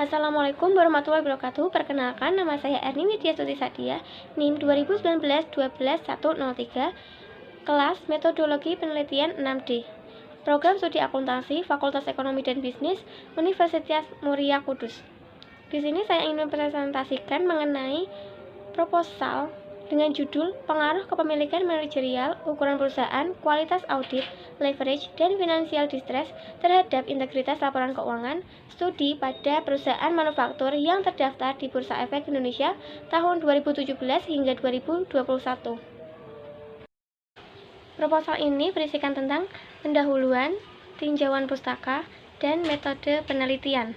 Assalamualaikum warahmatullahi wabarakatuh. Perkenalkan, nama saya Erni Widya Stuti Sadia, NIM 2019-12103, kelas Metodologi Penelitian 6D, Program Studi Akuntansi, Fakultas Ekonomi dan Bisnis, Universitas Muria Kudus. Di sini saya ingin mempresentasikan mengenai proposal dengan judul Pengaruh Kepemilikan Manajerial, Ukuran Perusahaan, Kualitas Audit, Leverage, dan Financial Distress terhadap Integritas Laporan Keuangan, Studi pada Perusahaan Manufaktur yang terdaftar di Bursa Efek Indonesia tahun 2017 hingga 2021. Proposal ini berisikan tentang pendahuluan, tinjauan pustaka, dan metode penelitian.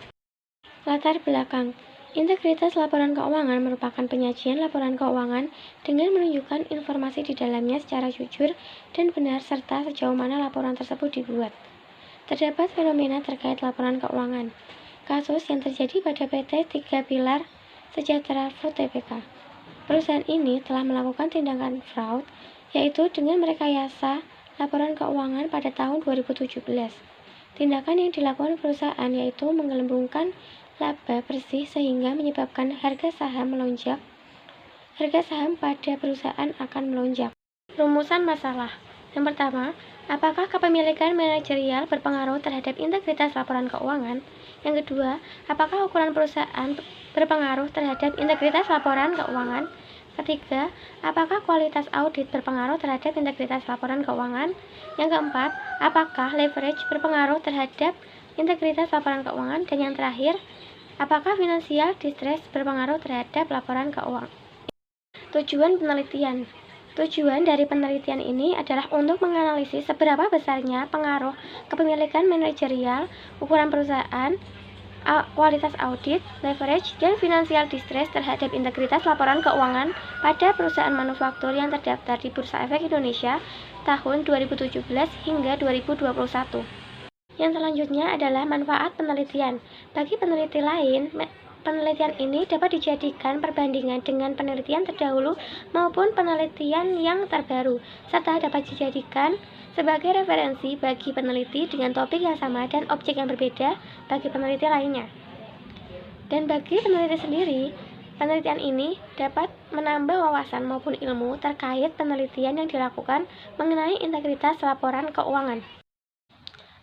Latar belakang. Integritas laporan keuangan merupakan penyajian laporan keuangan dengan menunjukkan informasi di dalamnya secara jujur dan benar serta sejauh mana laporan tersebut dibuat. Terdapat fenomena terkait laporan keuangan. Kasus yang terjadi pada PT 3 Pilar Sejahtera Food Tbk. Perusahaan ini telah melakukan tindakan fraud, yaitu dengan merekayasa laporan keuangan pada tahun 2017. Tindakan yang dilakukan perusahaan yaitu menggelembungkan laba bersih sehingga menyebabkan harga saham melonjak. Harga saham pada perusahaan akan melonjak. Rumusan masalah. Yang pertama, apakah kepemilikan manajerial berpengaruh terhadap integritas laporan keuangan? Yang kedua, apakah ukuran perusahaan berpengaruh terhadap integritas laporan keuangan? Ketiga, apakah kualitas audit berpengaruh terhadap integritas laporan keuangan? Yang keempat, apakah leverage berpengaruh terhadap integritas laporan keuangan? Dan yang terakhir, apakah financial distress berpengaruh terhadap laporan keuangan? Tujuan penelitian. Tujuan dari penelitian ini adalah untuk menganalisis seberapa besarnya pengaruh kepemilikan manajerial, ukuran perusahaan, kualitas audit, leverage, dan financial distress terhadap integritas laporan keuangan pada perusahaan manufaktur yang terdaftar di Bursa Efek Indonesia tahun 2017 hingga 2021. Yang selanjutnya adalah manfaat penelitian. Bagi peneliti lain, penelitian ini dapat dijadikan perbandingan dengan penelitian terdahulu maupun penelitian yang terbaru, serta dapat dijadikan sebagai referensi bagi peneliti dengan topik yang sama dan objek yang berbeda bagi peneliti lainnya. Dan bagi peneliti sendiri, penelitian ini dapat menambah wawasan maupun ilmu terkait penelitian yang dilakukan mengenai integritas laporan keuangan.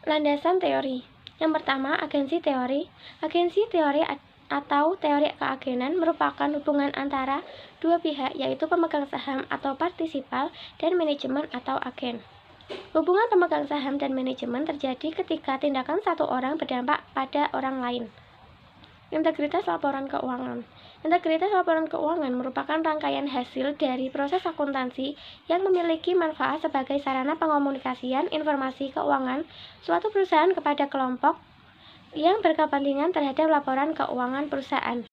Landasan teori. Yang pertama, agensi teori. Agensi teori atau teori keagenan merupakan hubungan antara dua pihak, yaitu pemegang saham atau partisipal dan manajemen atau agen. Hubungan pemegang saham dan manajemen terjadi ketika tindakan satu orang berdampak pada orang lain. Integritas laporan keuangan. Integritas laporan keuangan merupakan rangkaian hasil dari proses akuntansi yang memiliki manfaat sebagai sarana pengomunikasian informasi keuangan suatu perusahaan kepada kelompok yang berkepentingan terhadap laporan keuangan perusahaan.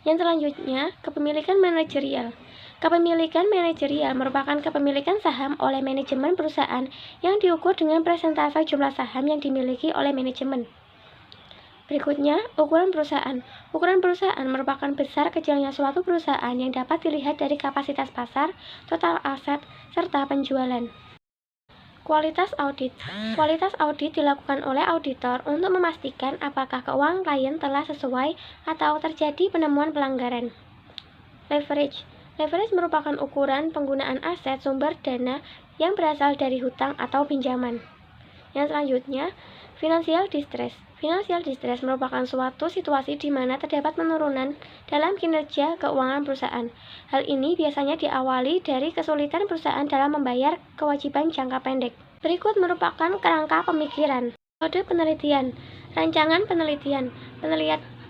Yang selanjutnya, kepemilikan manajerial. Kepemilikan manajerial merupakan kepemilikan saham oleh manajemen perusahaan yang diukur dengan persentase jumlah saham yang dimiliki oleh manajemen. Berikutnya, ukuran perusahaan. Ukuran perusahaan merupakan besar kecilnya suatu perusahaan yang dapat dilihat dari kapasitas pasar, total aset, serta penjualan. Kualitas audit. Kualitas audit dilakukan oleh auditor untuk memastikan apakah keuangan klien telah sesuai atau terjadi penemuan pelanggaran. Leverage. Leverage merupakan ukuran penggunaan aset sumber dana yang berasal dari hutang atau pinjaman. Yang selanjutnya, financial distress. Financial distress merupakan suatu situasi di mana terdapat penurunan dalam kinerja keuangan perusahaan. Hal ini biasanya diawali dari kesulitan perusahaan dalam membayar kewajiban jangka pendek. Berikut merupakan kerangka pemikiran. Metode penelitian. Rancangan penelitian.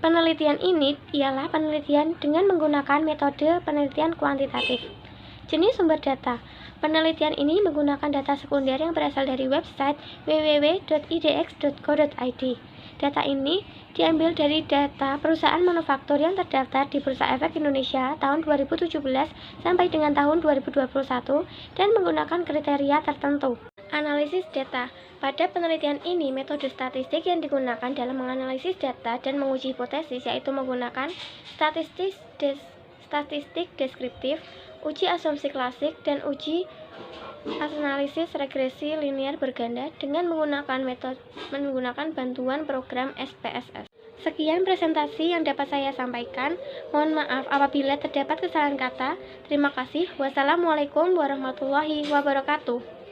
Penelitian ini ialah penelitian dengan menggunakan metode penelitian kuantitatif. Jenis sumber data. Penelitian ini menggunakan data sekunder yang berasal dari website www.idx.co.id. Data ini diambil dari data perusahaan manufaktur yang terdaftar di Bursa Efek Indonesia tahun 2017 sampai dengan tahun 2021 dan menggunakan kriteria tertentu. Analisis data. Pada penelitian ini, metode statistik yang digunakan dalam menganalisis data dan menguji hipotesis yaitu menggunakan statistik deskriptif, uji asumsi klasik, dan uji analisis regresi linear berganda dengan menggunakan bantuan program SPSS. Sekian presentasi yang dapat saya sampaikan. Mohon maaf apabila terdapat kesalahan kata. Terima kasih. Wassalamualaikum warahmatullahi wabarakatuh.